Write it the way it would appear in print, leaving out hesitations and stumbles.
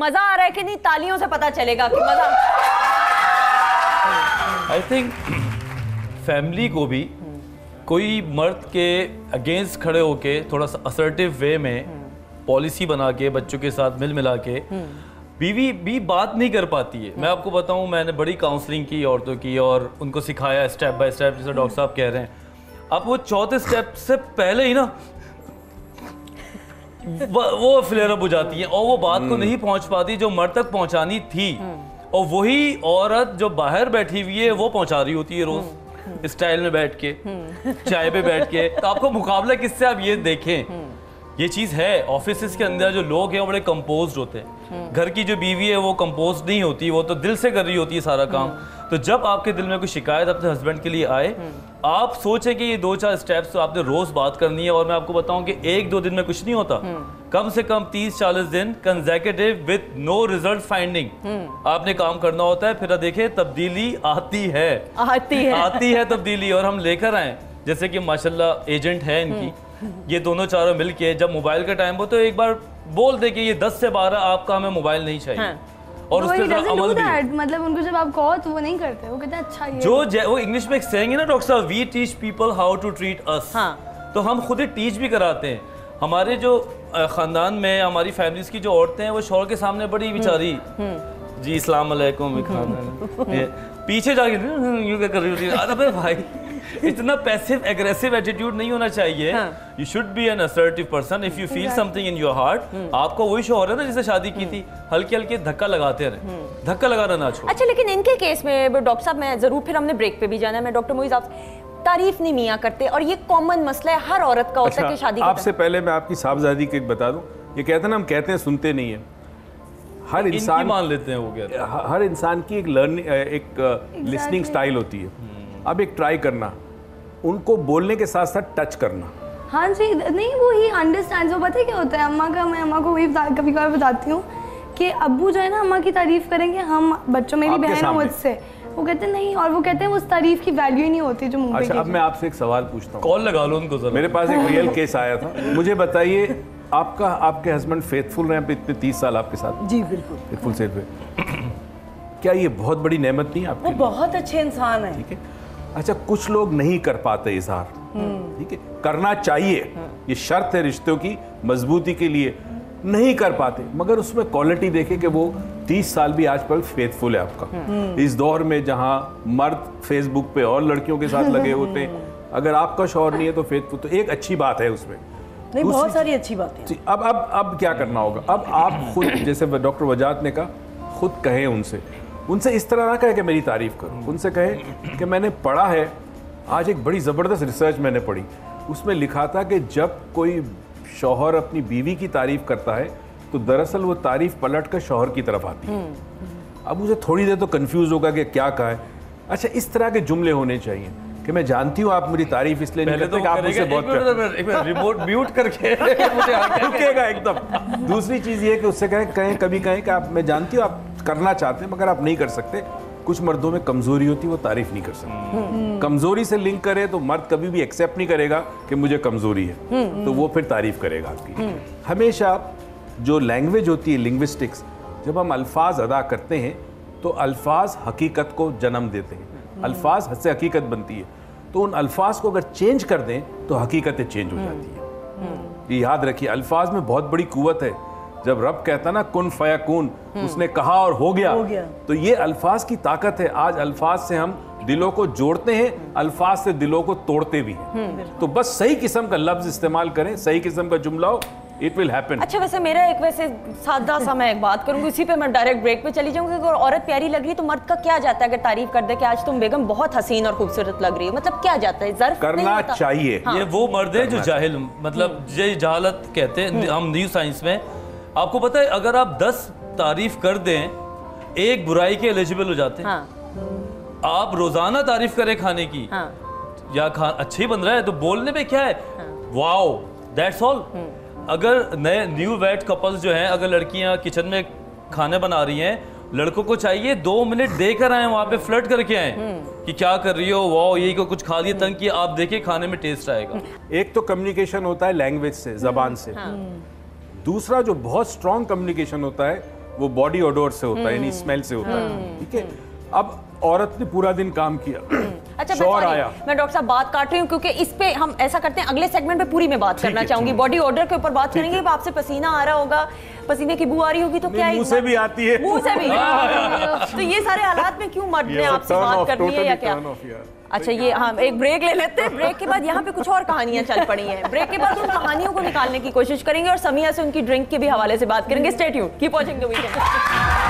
मजा आ रहा है कि नहीं, तालियों से पता चलेगा कि मजा। आई थिंक फैमिली को भी कोई मर्द के अगेंस्ट खड़े होके थोड़ा सा असर्टिव वे में पॉलिसी बना के बच्चों के साथ मिल मिला के बीवी भी बात नहीं कर पाती है। मैं आपको बताऊं, मैंने बड़ी काउंसलिंग की औरतों की और उनको सिखाया स्टेप बाय स्टेप, जैसे डॉक्टर साहब कह रहे हैं। अब वो चौथे स्टेप से पहले ही ना वो फ्लेयर अप हो जाती है और वो बात को नहीं पहुंच पाती जो मर्द तक पहुंचानी थी, और वही औरत जो बाहर बैठी हुई है वो पहुंचा रही होती है रोज स्टाइल में बैठ के, चाय पे बैठ के। तो आपको मुकाबला किससे, आप ये देखें, ये चीज है। ऑफिस के अंदर जो लोग हैं वो बड़े कंपोज्ड होते हैं, घर की जो बीवी है वो कंपोज्ड नहीं होती, वो तो दिल से कर रही होती है सारा काम। तो जब आपके दिल में कोई शिकायत अपने हस्बैंड के लिए आए, आप सोचें कि ये 2-4 स्टेप्स तो आपने रोज बात करनी है। और मैं आपको बताऊं कि 1-2 दिन में कुछ नहीं होता, कम से कम 30-40 दिन consecutive with no result finding आपने काम करना होता है। फिर देखिए तब्दीली आती है तब्दीली, और हम लेकर आए। जैसे कि माशाल्लाह एजेंट है इनकी, ये दोनों चारों मिलके जब मोबाइल का टाइम हो तो एक बार बोल दे कि ये 10 से 12 आपका हमें मोबाइल नहीं चाहिए। हाँ। और उस पर अमल भी, मतलब उनको जब आप कहो तो वो नहीं करते, वो कहते हैं अच्छा ये जो वो इंग्लिश में एक सेइंग है ना डॉक्टर साहब, we teach people how to treat us. तो हम खुद ही टीच भी कराते हैं। हमारे जो खानदान में हमारी फैमिलीज की जो औरतें हैं वो शौहर के सामने बड़ी बेचारी जी अस्सलाम वालेकुम पीछे जाके यूं क्या कर रही होती है। अरे भाई इतना पैसिव एग्रेसिव एटीट्यूड नहीं होना चाहिए। You should be an assertive person. If you feel something in your heart, आपको वही शौहर है ना जिससे शादी की थी, हल्के हल्के धक्का लगाते रहे, धक्का लगाना ना छोड़ो। अच्छा, लेकिन इनके केस में डॉक्टर साहब, मैं जरूर, फिर हमने ब्रेक पे भी जाना है, मैं डॉक्टर मोइज आपसे, तारीफ नहीं मियां करते और ये कॉमन मसला है, हर औरत का होता है कि शादी। आपसे पहले मैं आपकी साहबजादी को एक बता दूं, ये कहते हैं ना, हम कहते हैं सुनते नहीं है। हर इंसान मान लेते हैं, वो कहते हैं हर इंसान की एक लर्निंग, एक लिसनिंग स्टाइल होती है। अब एक ट्राई करना, उनको बोलने के साथ साथ टच करना। हाँ जी, नहीं वो ही अंडरस्टैंड। वो पता है क्या होता है, मैं अम्मा को वही कभी कभार बताती हूँ कि अब्बू जो है ना अम्मा की तारीफ करेंगे, हम बच्चों, मेरी बहन है मुझसे, वो कहते हैं नहीं, और वो कहते हैं उस तारीफ की वैल्यू ही नहीं होती जो मुंह पे। अच्छा, अब मैं आपसे एक सवाल पूछता हूँ, कॉल लगा लो उनको जरा। मेरे पास एक रियल केस आया था, मुझे बताइए, आपके हस्बैंड फेथफुल रहे इतने 30 साल आपके साथ? जी बिल्कुल, फेथफुल से क्या ये बहुत बड़ी नेमत नहीं है आपके? वो बहुत अच्छे इंसान है। ठीक है। अच्छा, कुछ लोग नहीं कर पाते इजहार, ठीक है, करना चाहिए, ये शर्त है रिश्तों की मजबूती के लिए, नहीं कर पाते, मगर उसमें क्वालिटी देखे कि वो 30 साल भी आज पर फेथफुल है आपका। इस दौर में जहां मर्द फेसबुक पे और लड़कियों के साथ लगे होते हैं, अगर आपका शौहर नहीं है तो फेथफुल, तो एक अच्छी बात है उसमें। नहीं, बहुत सारी अच्छी बातें। अब क्या करना होगा? अब आप खुद, जैसे डॉक्टर वजात ने कहा, खुद कहें उनसे इस तरह ना कहे कि मेरी तारीफ करो, उनसे कहे कि मैंने पढ़ा है, आज एक बड़ी ज़बरदस्त रिसर्च मैंने पढ़ी, उसमें लिखा था कि जब कोई शौहर अपनी बीवी की तारीफ करता है तो दरअसल वो तारीफ पलट कर शौहर की तरफ आती है। अब मुझे थोड़ी देर तो कंफ्यूज होगा कि क्या कहा है। अच्छा, इस तरह के जुमले होने चाहिए कि मैं जानती हूँ आप मेरी तारीफ इसलिए नहीं करते कि आप मुझसे बहुत रिमोट म्यूट करके रुकेगा एकदम। दूसरी चीज़ ये कि उससे कहें कभी कहें कि आप, मैं जानती हूँ आप करना चाहते हैं मगर आप नहीं कर सकते। कुछ मर्दों में कमजोरी होती है, वो तारीफ नहीं कर सकते। कमजोरी से लिंक करे तो मर्द कभी भी एक्सेप्ट नहीं करेगा कि मुझे कमजोरी है, तो वो फिर तारीफ करेगा आपकी। हमेशा जो लैंग्वेज होती है, लिंग्विस्टिक्स, जब हम अल्फाज अदा करते हैं तो अल्फाज हकीकत को जन्म देते हैं, अल्फाज से हकीकत बनती है। तो उन अल्फाज को अगर चेंज कर दें तो हकीकतें चेंज हो जाती है। ये याद रखिए, अल्फाज में बहुत बड़ी कुव्वत है। जब रब कहता ना कुन फयाकून, उसने कहा और हो गया, तो ये अल्फाज की ताकत है। आज अल्फाज से हम दिलों को जोड़ते हैं, अल्फाज से दिलों को तोड़ते भी हैं। तो बस सही किस्म का लफ्ज इस्तेमाल करें, सही किस्म का जुमला हो, इट विल हैपन। अच्छा, वैसे मेरा एक सादा सा मैं एक बात करूंगी, इसी पे मैं डायरेक्ट ब्रेक पे चली जाऊंगी। अगर औरत प्यारी लग रही तो मर्द का क्या जाता है अगर तारीफ कर दे कि आज तुम बेगम बहुत हसीन और खूबसूरत लग रही हो, मतलब क्या जाता है? ज़र्फ करना चाहिए। ये वो मर्द है जो जाहिल, मतलब ये जहालत कहते हैं हम न्यू साइंस में। आपको पता है अगर आप 10 तारीफ कर दें, एक बुराई के एलिजिबल हो जाते हैं। आप रोजाना तारीफ करें खाने की, या अच्छी बन रहा है तो बोलने में क्या है, वाओ, दैट्स ऑल। अगर नए न्यू वेड कपल्स जो हैं, अगर लड़कियां किचन में खाने बना रही हैं, लड़कों को चाहिए 2 मिनट देकर आए, वहां पे फ्लर्ट करके आए कि क्या कर रही हो, वाओ, यही को कुछ खा लिया, तंग किया, आप देखिए खाने में टेस्ट आएगा। एक तो कम्युनिकेशन होता है लैंग्वेज से, जबान से। दूसरा जो बहुत स्ट्रॉन्ग कम्युनिकेशन होता है वो बॉडी ओडोर से होता है, यानी स्मेल से होता है, ठीक है। अब औरत ने पूरा दिन काम किया, अच्छा शौहर आया, मैं डॉक्टर साहब बात काट रही हूँ क्योंकि इस पे हम ऐसा करते हैं, अगले सेगमेंट पे पूरी मैं बात करना चाहूंगी, बॉडी ऑर्डर के ऊपर बात करेंगे। अब आपसे पसीना आ रहा होगा, पसीने की बू आ रही होगी तो क्या मुंह से भी आती है, मुंह से भी तो ये सारे हालात में क्यों मर्द ने आपसे बात करनी है या क्या? अच्छा ये हाँ, एक ब्रेक ले लेते हैं, ब्रेक के बाद यहाँ पे कुछ और कहानियां चल पड़ी हैं, ब्रेक के बाद उन कहानियों को निकालने की कोशिश करेंगे और समिया से उनकी ड्रिंक के भी हवाले से बात करेंगे। Stay tuned, keep watching the weekend.